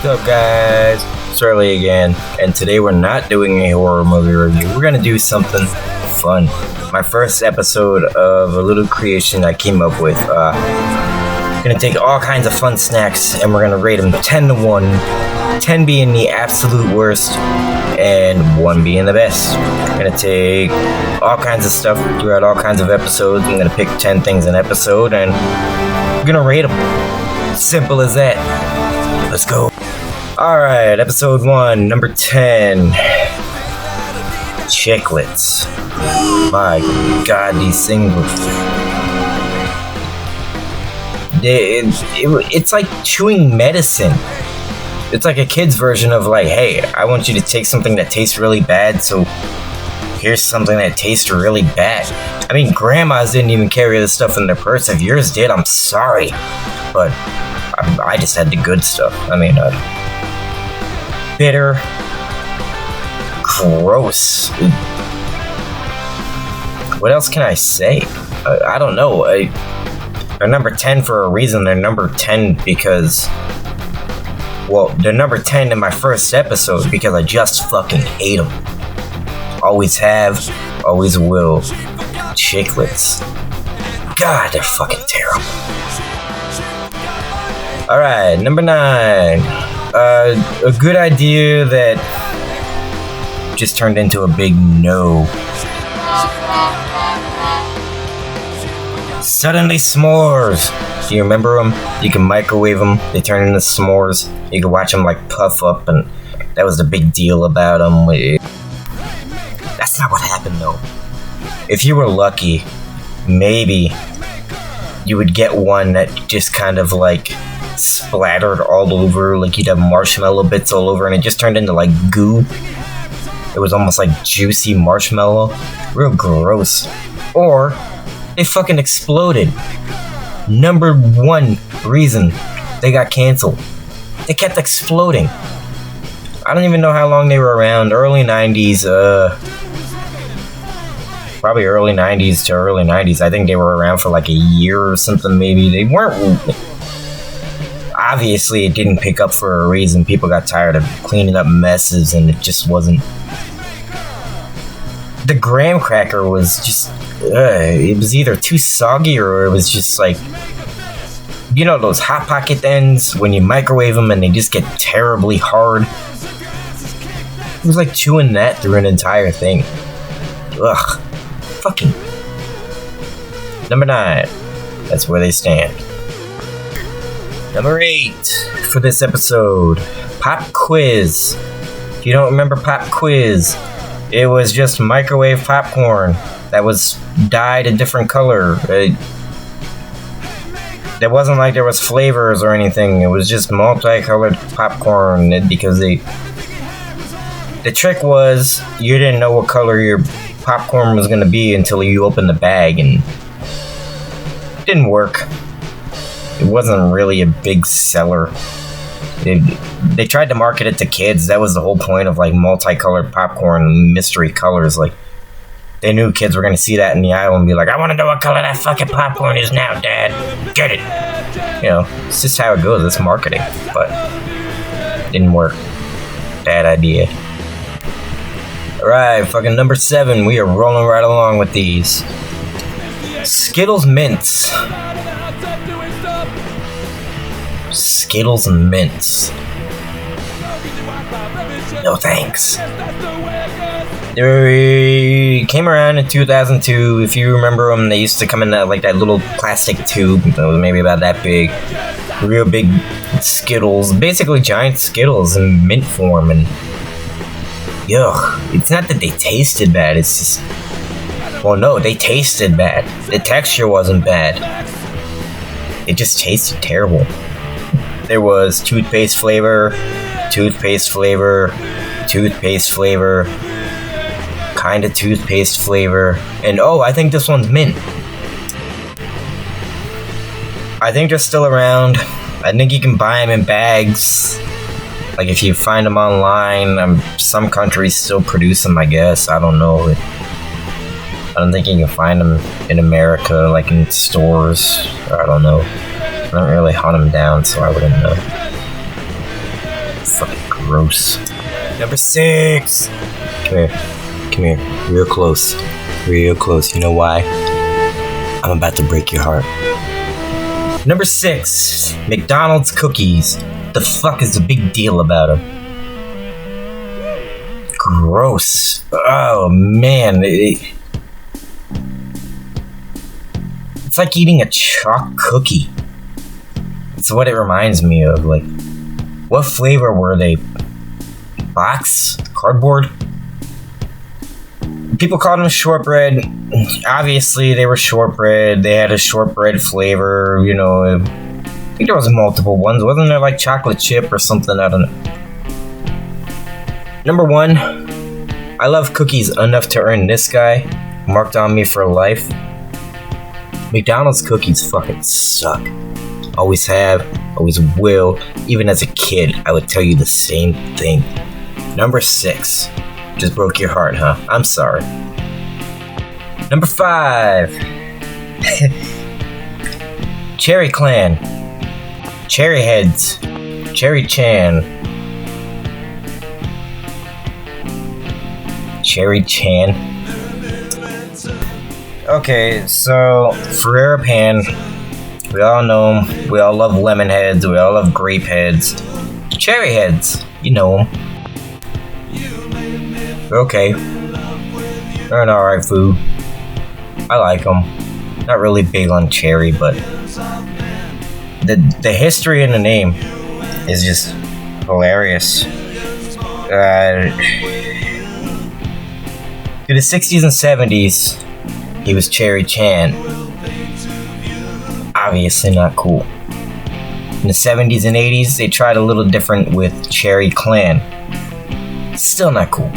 What's up, guys? It's Charlie again, and today we're not doing a horror movie review. We're gonna do something fun. My first episode of a little creation I came up with. Gonna take all kinds of fun snacks and we're gonna rate them 10 to 1. 10 being the absolute worst and 1 being the best. I'm gonna take all kinds of stuff throughout all kinds of episodes. I'm gonna pick 10 things an episode and I'm gonna rate them. Simple as that. Let's go. Alright, episode 1, number 10. Chiclets. My god, these things were... It's like chewing medicine. It's like a kid's version of like, hey, I want you to take something that tastes really bad, so here's something that tastes really bad. I mean, grandmas didn't even carry this stuff in their purse. If yours did, I'm sorry. But I just had the good stuff. I mean, bitter, gross. What else can I say? I don't know. They're number 10 for a reason. They're number 10 because, well, they're number 10 in my first episode because I just fucking hate them. Always have, always will. Chiclets. God, they're fucking terrible. Alright, number 9. A good idea that just turned into a big no. Suddenly s'mores. Do you remember them? You can microwave them. They turn into s'mores. You can watch them like puff up, and that was the big deal about them. That's not what happened though. If you were lucky, maybe you would get one that just kind of like splattered all over, like you'd have marshmallow bits all over, and it just turned into like goo. It was almost like juicy marshmallow. Real gross. Or they fucking exploded. Number 1 reason they got canceled. They kept exploding. I don't even know how long they were around. Early 90s, probably early 90s to early 90s. I think they were around for like a year or something maybe. They weren't... Obviously, it didn't pick up for a reason. People got tired of cleaning up messes, and it just wasn't... The graham cracker was just... it was either too soggy, or it was just like... You know those Hot Pocket ends, when you microwave them and they just get terribly hard? It was like chewing that through an entire thing. Ugh. Fucking... Number 9. That's where they stand. Number 8 for this episode, Pop Quiz. If you don't remember Pop Quiz, it was just microwave popcorn that was dyed a different color. It wasn't like there was flavors or anything. It was just multicolored popcorn because the trick was you didn't know what color your popcorn was going to be until you opened the bag, and it didn't work. It wasn't really a big seller. They tried to market it to kids. That was the whole point of like multicolored popcorn, mystery colors. Like they knew kids were gonna see that in the aisle and be like, "I want to know what color that fucking popcorn is now, Dad. Get it." You know, it's just how it goes. It's marketing, but it didn't work. Bad idea. All right, fucking number 7. We are rolling right along with these. Skittles Mints. Skittles and Mints. No thanks. They came around in 2002. If you remember them, they used to come in that like that little plastic tube that was maybe about that big. Real big Skittles. Basically giant Skittles in mint form. And Yuck. It's not that they tasted bad, it's just... Well, no, they tasted bad. The texture wasn't bad. It just tasted terrible. There was toothpaste flavor, toothpaste flavor, toothpaste flavor, kinda toothpaste flavor, and oh, I think this one's mint. I think they're still around. I think you can buy them in bags. Like if you find them online, some countries still produce them, I guess. I don't know. I don't think you can find them in America, like in stores. I don't know. I don't really hunt them down, so I wouldn't know. Fucking gross. Number 6! Come here. Real close. Real close. You know why? I'm about to break your heart. Number 6. McDonald's cookies. The fuck is the big deal about them? Gross. Oh, man. It's like eating a chalk cookie. It's what it reminds me of. Like, what flavor were they? Box? Cardboard? People called them shortbread. Obviously, they were shortbread. They had a shortbread flavor, you know. I think there was multiple ones. Wasn't there like chocolate chip or something? I don't know. Number 1. I love cookies enough to earn this guy. Marked on me for life. McDonald's cookies fucking suck. Always have, always will. Even as a kid, I would tell you the same thing. Number 6. Just broke your heart, huh? I'm sorry. Number 5. Cherry Clan. Cherry Heads. Cherry Chan. Cherry Chan. Okay, so Ferrero Pan. We all know them. We all love lemon heads. We all love grape heads. Cherry heads. You know them. Okay. They're an alright food. I like them. Not really big on cherry, but the history in the name is just hilarious. Through the 60s and 70s, he was Cherry Chan. Obviously not cool. In the 70s and 80s, they tried a little different with Cherry Clan. Still not cool.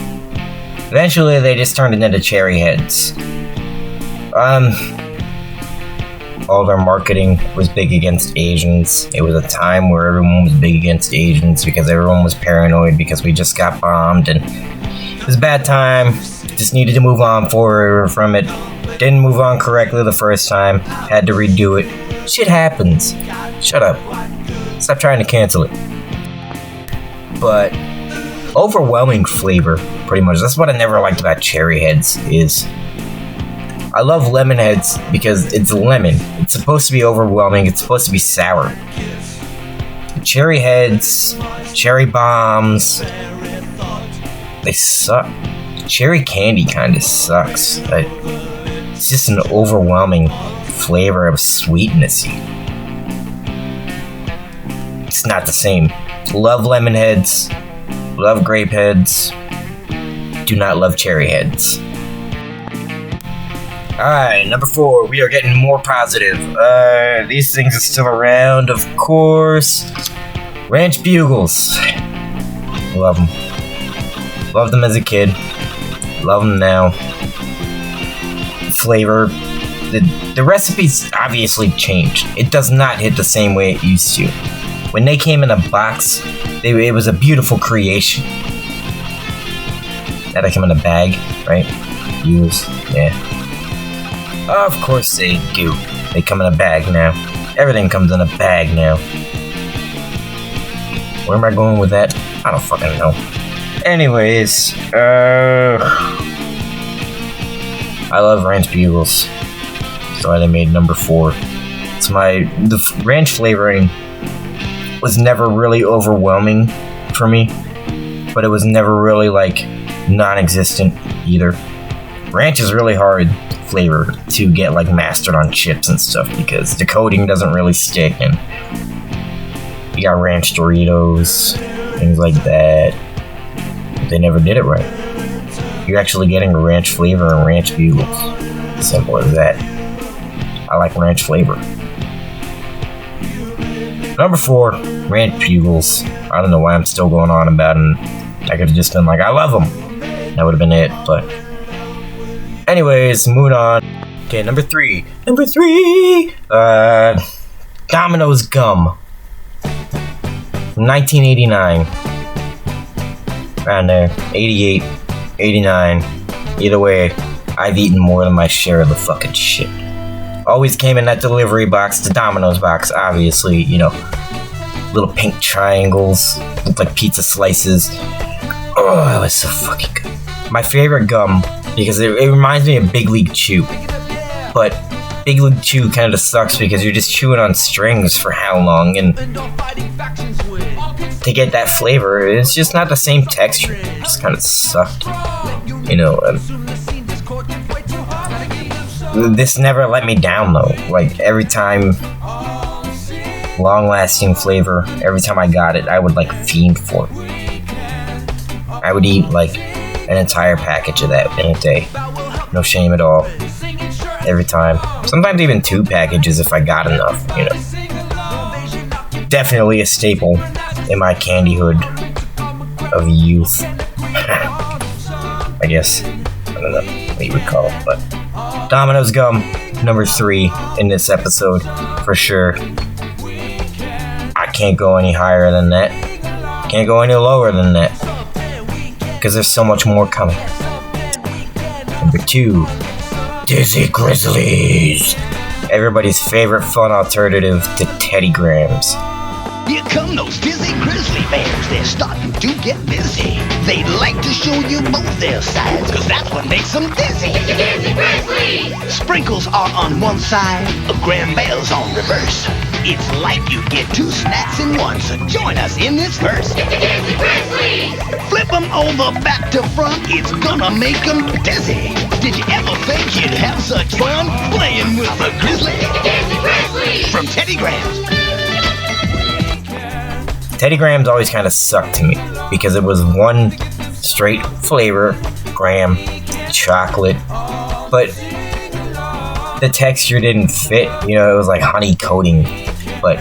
Eventually, they just turned it into Cherry Heads. All their marketing was big against Asians. It was a time where everyone was big against Asians because everyone was paranoid because we just got bombed, and it was a bad time. Just needed to move on from it. Didn't move on correctly the first time. Had to redo it. Shit happens. Shut up. Stop trying to cancel it. But overwhelming flavor, pretty much. That's what I never liked about Cherry Heads is I love lemon heads because it's lemon. It's supposed to be overwhelming. It's supposed to be sour. Cherry Heads, cherry bombs, they suck. Cherry candy kind of sucks. It's just an overwhelming flavor of sweetness. It's not the same. Love lemon heads. Love grape heads. Do not love cherry heads. Alright, number 4. We are getting more positive. These things are still around, of course. Ranch Bugles. Love them. Loved them as a kid. Love them now. Flavor. The recipe's obviously changed. It does not hit the same way it used to. When they came in a box, it was a beautiful creation. Now they come in a bag, right? Use, yeah. Of course they do. They come in a bag now. Everything comes in a bag now. Where am I going with that? I don't fucking know. Anyways, I love Ranch Bugles. So I made number 4. The ranch flavoring was never really overwhelming for me, but it was never really like non-existent either. Ranch is really hard flavor to get like mastered on chips and stuff because the coating doesn't really stick, and you got ranch Doritos, things like that. They never did it right. You're actually getting ranch flavor and ranch bugles. Simple as that. I like ranch flavor. Number 4, ranch bugles. I don't know why I'm still going on about it. I could have just been like, I love them. That would have been it, but... Anyways, moving on. Okay, number 3. Number 3! Domino's Gum. From 1989. Around there. 88, 89. Either way, I've eaten more than my share of the fucking shit. Always came in that delivery box, the Domino's box, obviously, you know. Little pink triangles, looked like pizza slices. Oh, that was so fucking good. My favorite gum, because it reminds me of Big League Chew. But Big League Chew kind of sucks because you're just chewing on strings for how long, and to get that flavor, it's just not the same texture. It just kind of sucked. You know, this never let me down though. Like, every time, long-lasting flavor, every time I got it, I would like fiend for it. I would eat like an entire package of that in a day. No shame at all. Every time. Sometimes even 2 packages if I got enough, you know. Definitely a staple in my candyhood of youth. I guess. I don't know what you would call it, but Domino's Gum, number 3 in this episode, for sure. I can't go any higher than that. Can't go any lower than that. Because there's so much more coming. Number 2, Dizzy Grizzlies. Everybody's favorite fun alternative to Teddy Grahams. Here come those dizzy grizzly bears. They're starting to get busy. They'd like to show you both their sides, cause that's what makes them dizzy. Dizzy Grizzly! Sprinkles are on one side, Graham Bell's on reverse. It's like you get 2 snacks in one, so join us in this verse. Dizzy Grizzly! Flip them over back to front, it's gonna make them dizzy. Did you ever think you'd have such fun playing with the grizzly? Dizzy Grizzly! From Teddy Grahams. Teddy Grahams always kind of sucked to me because it was one straight flavor, graham, chocolate, but the texture didn't fit. You know, it was like honey coating. But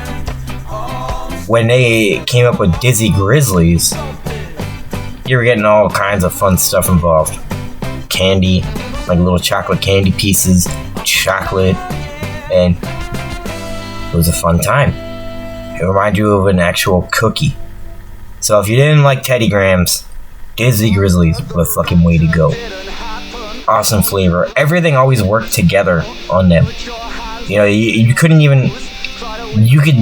when they came up with Dizzy Grizzlies, you were getting all kinds of fun stuff involved. Candy, like little chocolate candy pieces, chocolate, and it was a fun time. It reminded you of an actual cookie. So if you didn't like Teddy Grahams, Dizzy Grizzlies were the fucking way to go. Awesome flavor. Everything always worked together on them. You know, you couldn't even... You could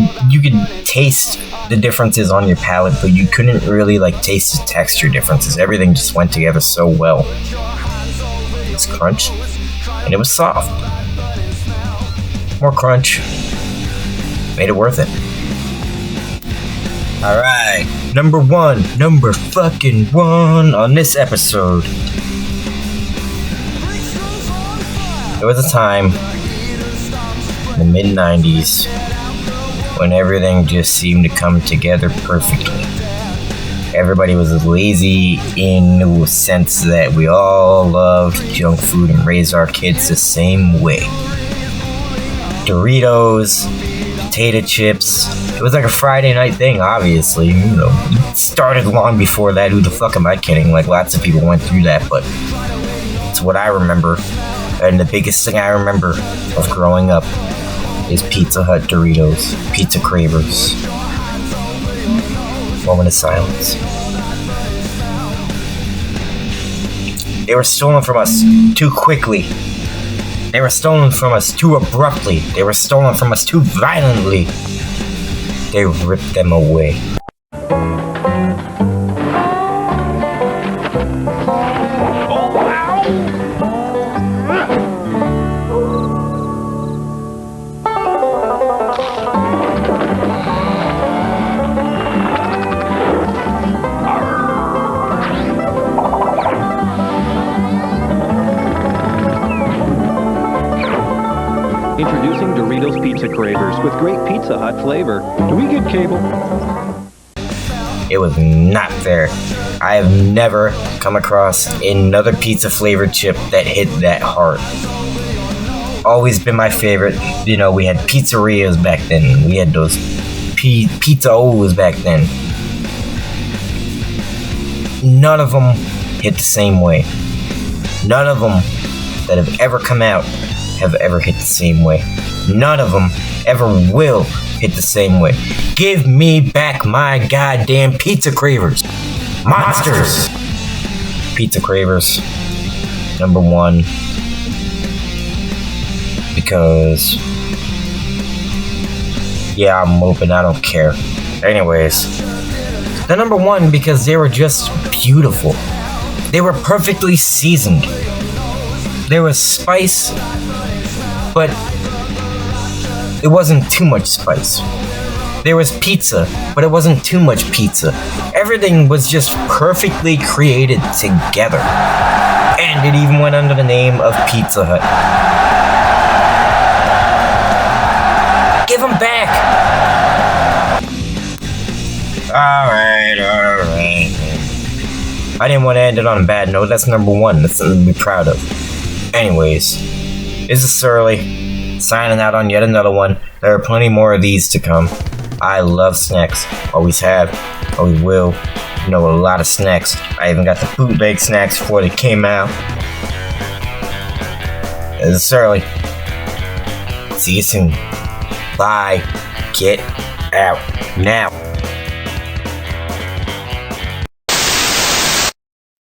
taste the differences on your palate, but you couldn't really like taste the texture differences. Everything just went together so well. It was crunch, and it was soft. More crunch. Made it worth it. Alright, number 1 on this episode. There was a time in the mid-90s when everything just seemed to come together perfectly. Everybody was lazy in the sense that we all loved junk food and raised our kids the same way. Doritos, potato chips. It was like a Friday night thing, obviously. You know, it started long before that. Who the fuck am I kidding? Like, lots of people went through that, but it's what I remember. And the biggest thing I remember of growing up is Pizza Hut Doritos. Pizza cravers. Moment of silence. They were stolen from us too quickly. They were stolen from us too abruptly. They were stolen from us too violently. They ripped them away. Introducing Doritos Pizza Cravers with great Pizza Hut flavor. Do we get cable? It was not fair. I have never come across another pizza flavored chip that hit that hard. Always been my favorite. You know, we had pizzerias back then. We had those pizza-os back then. None of them hit the same way. None of them that have ever come out have ever hit the same way. None of them ever will hit the same way. Give me back my goddamn pizza cravers. Monsters! Pizza cravers. Number one. Because... yeah, I'm moping, I don't care. Anyways. The number one because they were just beautiful. They were perfectly seasoned. There was spice, but it wasn't too much spice. There was pizza, but it wasn't too much pizza. Everything was just perfectly created together. And it even went under the name of Pizza Hut. Give them back! Alright. I didn't want to end it on a bad note. That's number one. That's something to be proud of. Anyways, this is Surly, signing out on yet another one. There are plenty more of these to come. I love snacks. Always have. Always will. You know, a lot of snacks. I even got the bootleg snacks before they came out. This is Surly. See you soon. Bye. Get out now.